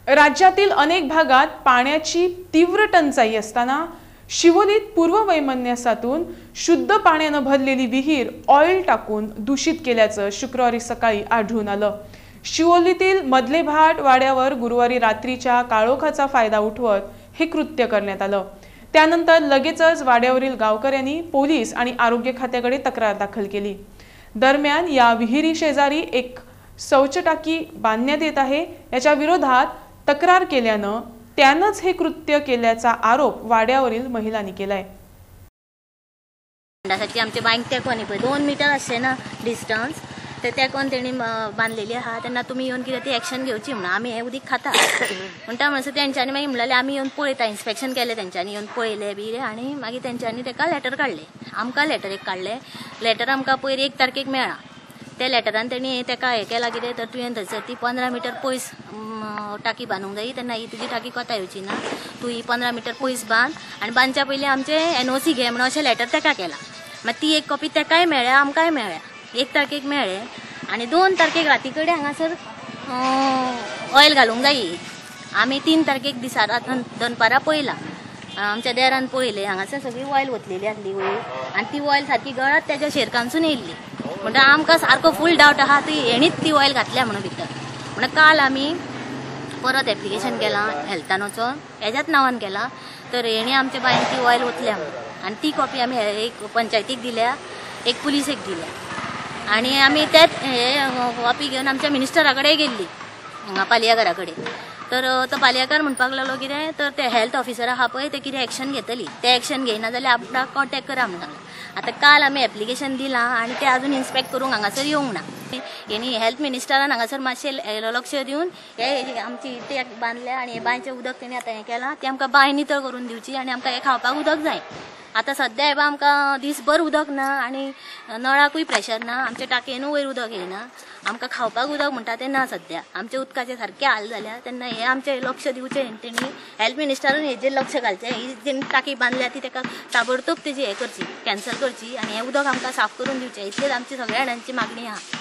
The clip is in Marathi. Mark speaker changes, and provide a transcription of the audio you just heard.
Speaker 1: राज्यातील अनेक भागात पाण्याची तीव्र टंचाई असताना शिवोलीत पूर्व वैमनस्यातून शुद्ध पाण्याने भरलेली विहीर ऑइल टाकून दूषित केल्याचं शुक्रवारी सकाळी आढळून आलं। शिवोलीतील मधले भाट वाड्यावर गुरुवारी रात्रीच्या काळोखाचा फायदा उठवत हे कृत्य करण्यात आलं। त्यानंतर लगेचच वाड्यावरील गावकऱ्यांनी पोलीस आणि आरोग्य खात्याकडे तक्रार दाखल केली। दरम्यान या विहिरी शेजारी एक शौच टाकी बांधण्यात येत आहे। याच्या विरोधात तक्रार केल्यानं त्यानंच हे कृत्य केल्याचा आरोप वाड्यावरील महिलांनी केलाय।
Speaker 2: आमचे बँक त्या कोणी 2 मीटर असे ना डिस्टन्स तर त्या कोण त्यांनी बांधलेली आहा त्यांना तुम्ही येऊन किती ती ॲक्शन घेवची म्हणून आम्ही हे उदीक खाता म्हणटा म्हणसर त्यांच्यानी मागीर म्हणलें आम्ही येऊन पळयता इन्स्पेक्शन केलें त्यांच्यानी येऊन पळयलें बी आनी मागीर त्यांच्यानी तेका लेटर काडलें। आमकां लेटर एक काडलें। लेटर आमकां पयर 1 तारखेक मेळ्ळा। त्या लेटरान तेणी तेका हें केलां कितें तर तुवें थंयसर ती 15 मीटर पयस टाकी बांदूंक जायी तेन्ना ही तुजी टाकी कोता येवची ना तूं ही 15 मीटर पयस बांद आनी बांदच्या पयलीं आमचे NOC घे म्हणून अशें लेटर तेका केलां। मागीर ती एक कॉपी तेकाय मेळ्ळ्या आमकांय मेळ्ळ्या। 1 तारखेक मेळ्ळें आनी 2 तारखेक राती कडेन हांगासर ऑयल घालूंक जायी। आमी 3 तारखेक दिसा दनपारां पळयलां आमच्या देरान पळयलें हांगासर सगळी ऑयल वतलेली आसली वयर आनी ती ऑयल सारकी गळत तेज्या शेरकांसून येयल्ली म्हणटा आमकां सारको फूल डावट आहा ती हेणीच ती ऑयल घातल्या म्हणून भितर। म्हणून काल आमी परत एप्लिकेशन केलां हेल्थानोचो हेज्याच नांवान केलां तर हेणी आमच्या बायन ती ऑयल वतल्या म्हणून आनी ती कॉपी आमी एक पंचायतीक दिल्या एक पुलिसेक दिल्या आनी आमी तेच हे कॉपी घेवन आमच्या मिनिस्टरा कडेन गेल्ली हांगा पालयेकारा कडेन तर तो पालयेकार म्हणपाक लागलो कितें तर ते हेल्थ ऑफिसर आहा पळय ते कितें एक्शन घेतली ते एक्शन घेयना जाल्यार आपणाक कॉन्टेक्ट करा म्हणून सांगलें। आतां काल आमी एप्लिकेशन दिलां आनी ते आजून इन्स्पेक्ट करूंक हांगासर येवंक ना। हेणी हेल्थ मिनिस्टरान हांगासर मातशें लक्ष दिवन हे आमची इटे बांदल्या आनी हे बांयचें उदक तेणी आतां हें केलां ती आमकां बांय नितळ करून दिवची आनी आमकां हें खावपाक उदक जाय। आतां सद्या हेबा आमकां दिसभर उदक ना आनी नळाकूय प्रेशर ना आमच्या टाकयेनूय वयर उदक येना आमकां खावपाक उदक म्हणटा तें ना सद्या आमचे उदकाचे सारके हाल जाल्या तेन्ना हे आमचें लक्ष दिवचें तेणी हेल्थ मिनिस्टरान हेजेर लक्ष घालचें। ही जेन्ना टाकी बांदल्या ती तेका ताबडतोब तेजी हें करची कॅन्सल करची आनी हें उदक आमकां साफ करून दिवचें इतलेंच आमची सगळ्या जाणांची मागणी आहा।